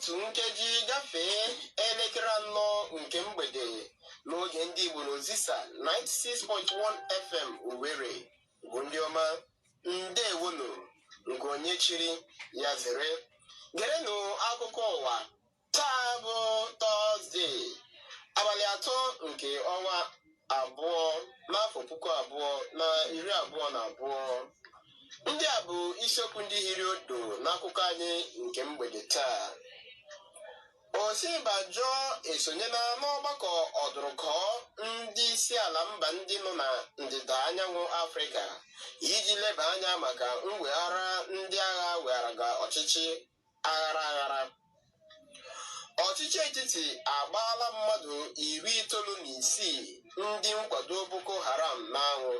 otu nkeji gafee elekere 4 nke mgbede n'oge ndị Igbo n'Ozisa 96.1 FM Owerri. Bụ ndị ọma, ndewonu, nke onye chiri ya zere. Gerenụ akụkọ ụwa. Taa bụ Tọzdee, abalị 3 nke ọnwa 2 n'afọ 2022. Ndị a bụ isiokwu ndị hiri odo n'akụkọ anyị nke mgbede taa. Osinbajo esonyela n'ọgbakọ ọdụrụkọ ndị isi ala mba ndị nọ na ndịda anyanwụ Afrịka iji leba anya maka mweghara ndị agha wegharaga ọchịchị aghara. Ọchịchị etiti agbaala mmadụ 96 ndị nkwado Boko Haram n'anwụ.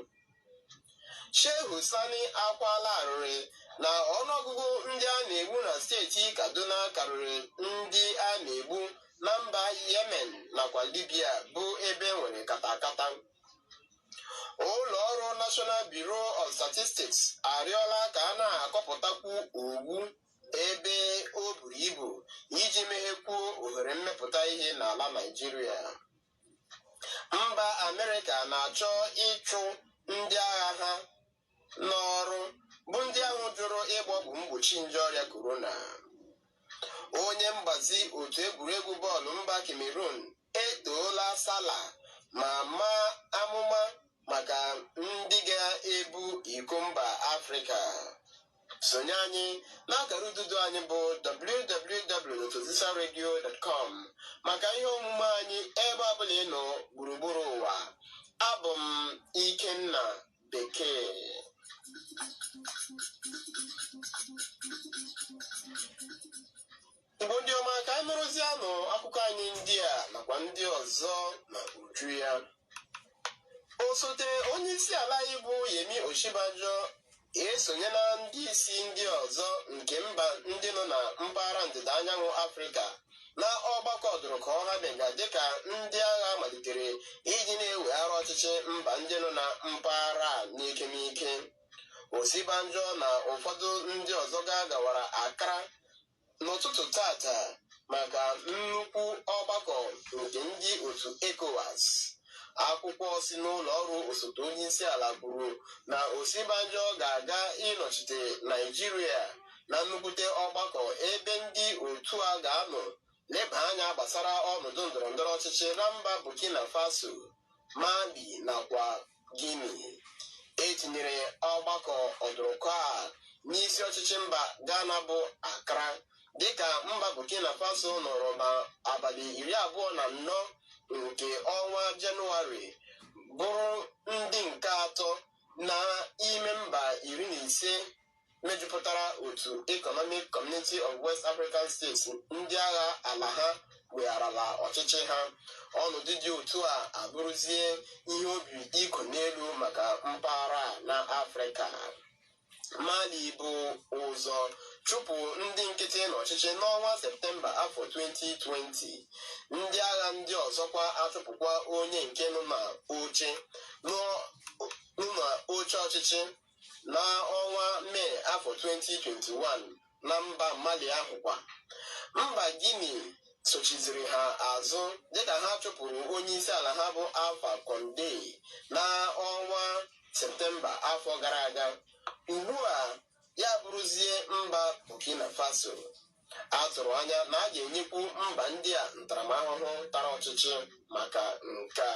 Shehu Sani akwala arịrị na ọnụọgụgụ ndị a na-egbu na steeti Kaduna karịrị ndị a na-egbu na mba Yemen nakwa Libya bụ ebe nwere katakata. Ụlọ ọrụ National Bureau of Statistics arịọla ka a na-akọpụtakwu ogbu ebe o buru ibu iji meghekwuo ohere mmepụta ihe n'ala Naịjirịa. Mba Amerịka na-achọ ịchụ ndị agha ha n'ọrụ bụ ndị ahụ jụrụ ịgbọgwụ mgbochi nje ọrịa korona. Onye mgbazi otu egwuregwu bọọlụ mba Cameroon etoola Salah ma maa amụma maka ndị ga-ebu iko mba Afrịka. Sonye anyị n'akara ududo anyị bụ www.ozisaradio.com maka ihe omume anyị ebe ọbụla ị nọ gburugburu ụwa. Abụ m Ikenna Bekee. Igbo ndị ọma, ka anyị nụrụzianụ akụkọ anyị ndị a nakwa ndị ọzọ na uju ya. Osote onye isi ala anyị bụ Yemi Osinbajo esonyela ndị isi ndị ọzọ nke mba ndị nọ na mpaghara ndịda anyanwụ Afrịka na ọgbakọ ọdụrụkọ ha mega dịka ndị agha malitere iji na-eweghara ọchịchị mba ndị nọ na mpaghara n'ike n'ike. Osinbajo na ụfọdụ ndị ọzọ gawara Accra n'ụtụtụ tata maka nnukwu ọgbakọ nke ndị otu ECOWAS. Akwụkwọ si n'ụlọ ọrụ osote onye isi ala kwuru na Osinbajo ga-aga ịnọchite Naịjirịa na nnukwute ọgbakọ ebe ndị otu a ga-anọ leba anya gbasara ọnọdụ ndọrọndọrọ ọchịchị na mba Burkina Faso, Mali nakwa Guinea. Etinyere ọgbakọ ọdụrụkọ a n'isi ọchịchị mba Ghana bụ Accra dịka mba Burkina Faso nọrọ n'abalị 24 nke ọnwa Jenụwarị bụrụ ndị nke atọ n'ime mba 15 mejupụtara otu Economic Community of West African States ndị agha ala ha wegharala ọchịchị ha. Ọnọdụ dị otu a abụrụzie ihe obi iko n'elu maka mpaghara na Afrịka. Mali bụ ụzọ chụpụ ndị nkịtị n'ọchịchị n'ọnwa Septemba afọ 2020. Ndị agha ndị ọzọkwa achụpụkwa onye nke nọ n'oche ọchịchị n'ọnwa Mee afọ 2021 na mba Mali ahụkwa. Mba Guinea sochiziri ha azụ dịka ha chụpụrụ onye isi ala ha bụ Alpha Condé n'ọnwa Septemba afọ gara aga. Ugbu a ya bụrụzie mba Burkina Faso. A tụrụ anya na a ga-enyekwu mba ndị a ntaramahụhụ tara ọchịchị maka nke a.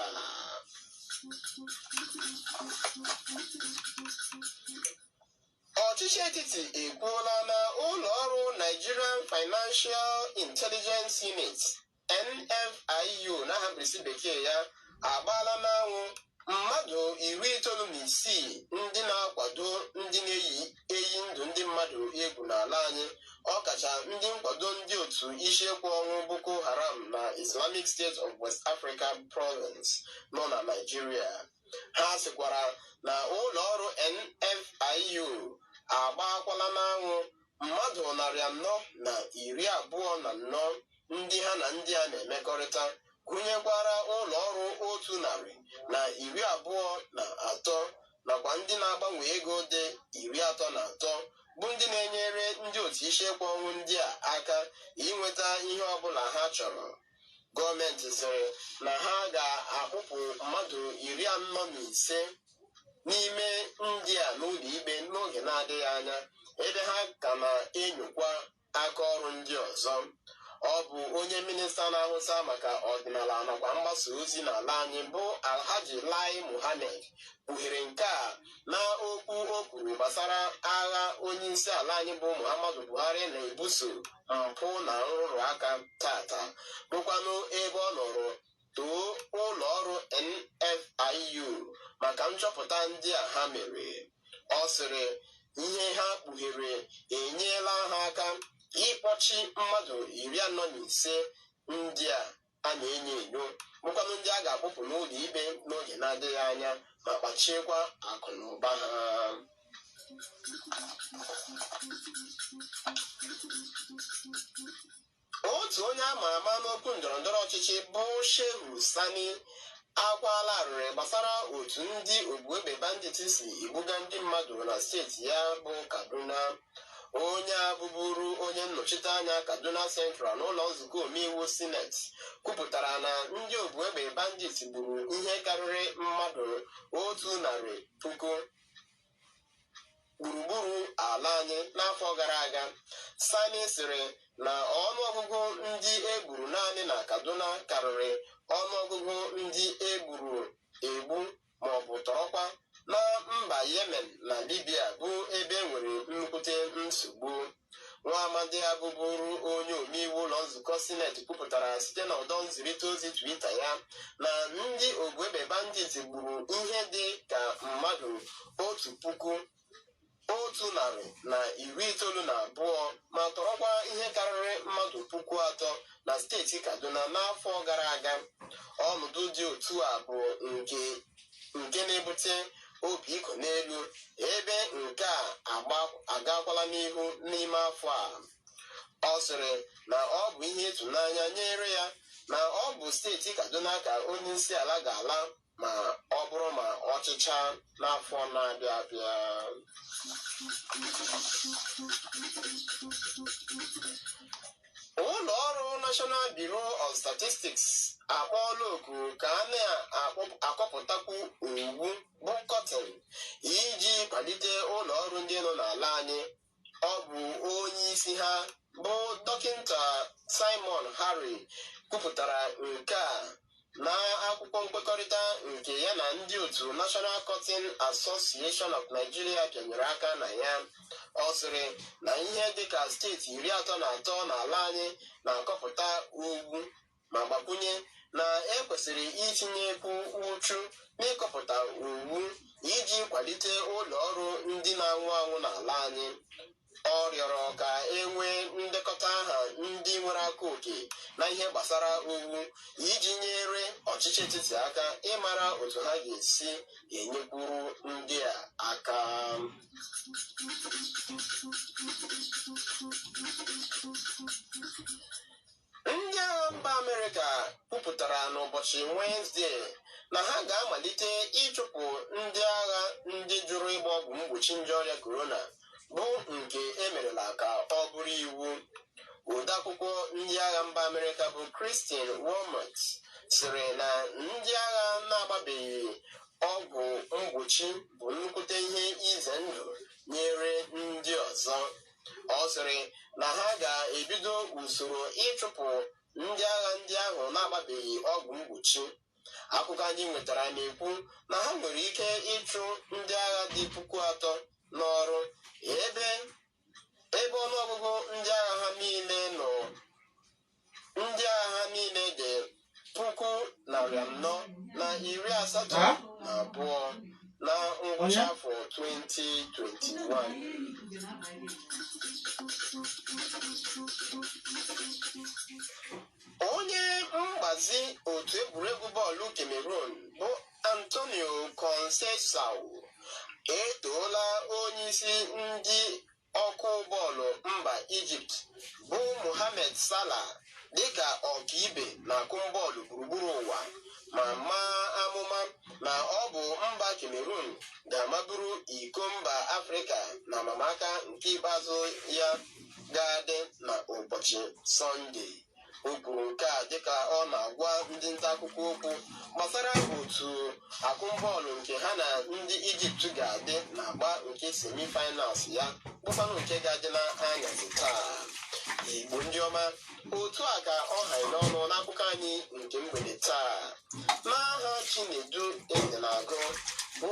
Ọchịchị etiti ekwuola na ụlọ ọrụ Nigerian Financial Intelligence Unit NFIU n'aha mkpirisi bekee ya agbaala n'anwụ mmadụ 96 ndị na-akwado ndị na-eyi ndụ ndị mmadụ egwu n'ala anyị, ọkacha ndị nkwado ndị otu isiekwu ọnwụ Boko Haram na Islamic State of West Africa Province nọ na Nigeria. Ha sịkwara na ụlọ ọrụ NFIU agbaakwala n'anwụ mmadụ 424 ndị ha na ndị a na-emekọrịta, gụnyekwara ụlọ ọrụ 123 nakwa ndị na-agbanwe ego dị 33 bụ ndị na-enyere ndị otu isiekwu ọnwụ ndị a aka inweta ihe ọbụla ha chọrọ. Gọọmenti sịrị na ha ga-akpụpụ mmadụ 45 n'ime ndị a n'ụlọ ikpe n'oge na-adịghị anya, ebe ha ka na-enyokwa aka ọrụ ndị ọzọ. Ọ bụ onye minista na-ahụta maka ọdịnala nakwa mgbasa ozi n'ala anyị bụ Alhaji Lai Mohammed kpughere nke a na okwu o kwuru gbasara agha onyeisi ala anyị bụ Muhammadu Buhari na-ebuso mpụ na nrụrụ aka tata, bụkwanụ ebe ọ nọrọ too ụlọ ọrụ NFIU maka nchọpụta ndị a ha mere. Ọ sịrị ihe ha kpughere enyela ha aka ịkpọchi mmadụ 45 ndị a na-enyo enyo, bụkwanụ ndị a ga-akpụpụ n'ụlọ ikpe n'oge na-adịghị anya ma kpachiekwa akụ na ụba ha. Otu onye ama ama n'okwu ndọrọndọrọ ọchịchị bụ Shehu Sani akwaala arịrị gbasara otu ndị ogbuegbe bandit si egbuga ndị mmadụ na steeti ya bụ Kaduna. Onye a bụburu onye nnọchite anya Kaduna Central n'ụlọ nzukọ omeiwu Sineti kwupụtara na ndị ogbuegbe bandit gburu ihe karịrị mmadụ 100,000 gburugburu ala anyị n'afọ gara aga. Sani sịrị na ọnụọgụgụ ndị egburu naanị na Kaduna karịrị ọnụọgụgụ ndị egburu egbu maọbụ tọrọkwa na mba Yemen na Libya bụ ebe nwere nnukwute nsogbu. Nwa amadi abụbụrụ onye omeiwu ụlọ nzukọ Sineti kwupụtara site na ụdọ nzirịta ozi Twitter ya na ndị ogbuegbe bandit gburu ihe dị ka mmadụ 1,192 ma tọrọkwa ihe karịrị mmadụ 3,000 na steeti Kaduna n'afọ gara aga. Ọnọdụ dị otu a bụ nke na-ebute obi iko n'elu, ebe nke a agakwala n'ihu n'ime afọ a. Ọ sịrị na ọ bụ ihe ịtụnanya nyere ya na ọ bụ steeti Kaduna ka onye isi ala ga-ala ma ọ bụrụ ma ọchịcha n'afọ na-abịa abịa. Ụlọ ọrụ National Bureau of Statistics akpọọla oku ka a na-akọpụtakwu owu bụ kọtin iji kwalite ụlọ ọrụ ndị nọ n'ala anyị. Ọ bụ onye isi ha bụ Dọkịta Simon Harry kwupụtara nke a na akwụkwọ nkwekọrịta nke ya na ndị otu National Cotton Association of Nigeria bịanyere aka na ya. Ọ sịrị na ihe dịka steeti 33 n'ala anyị na-akọpụta owu ma gbakwunye na ekwesịrị itinyekwu uchu n'ịkọpụta owu iji kwalite ụlọ ọrụ ndị na-anwụ anwụ n'ala anyị. Ọ rịọrọ ka e nwee ndekọta aha ndị nwere aka oke na ihe gbasara owu iji nyere ọchịchị etiti aka ịmara otu ha ga-esi enyekwuru ndị a aka. Ndị agha mba Amerịka kwupụtara n'ụbọchị Wenezdee na ha ga-amalite ịchụpụ ndị agha ndị jụrụ ịgba ọgwụ mgbochi nje ọrịa korona bụ nke emerela ka ọ bụrụ iwu. Odeakwụkwọ ndị agha mba Amerịka bụ Christine Wilmot sịrị na ndị agha na-agbabeghị ọgwụ mgbochi bụ nnukwute ihe ize ndụ nyere ndị ọzọ. Ọ sịrị na ha ga-ebido usoro ịchụpụ ndị agha ndị ahụ na-agbabeghị ọgwụ mgbochi. Akụkọ anyị nwetara na-ekwu na ha nwere ike ịchụ ndị agha dị 3,000 n'ọrụ, ebe ọnụọgụgụ ndị agha ha niile dị 482 na ngwụcha afọ 2021. Onye mgbazi otu egwuregwu bọọlụ Cameroon bụ Antonio Conceição etoola onye isi ndị ọkụ bọọlụ mba Egypt bụ Mohamed Salah dịka ọkaibe na-akụ bọọlụ gburugburu ụwa ma maa amụma na ọ bụ mba Cameroon ga-amaburu iko mba Afrịka na amamaka nke ikpeazụ ya ga-adị na ụbọchị Sọnde. O kwuru nke a dịka ọ na-agwa ndị nta akụkọ okwu gbasara otu akụmbọọlụ nke ha na ndị Ijipt ga-adị n'agba nke semi-finals ya bụkwanụ nke ga-adị n'anyasị taa. Igbo ndị ọma, otu a ka ọ haị n'ọnụ n'akụkọ anyị nke mgbede taa. N'aha Chinedu Ezenagụ bụ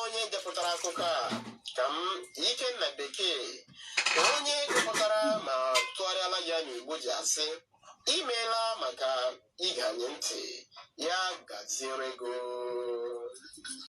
onye depụtara akụkọ a, ka m Ikenna Bekee onye depụtara ma tụgharịala ya n'Igbo ji asị imeela maka ige anyị ntị, ya gaziere go.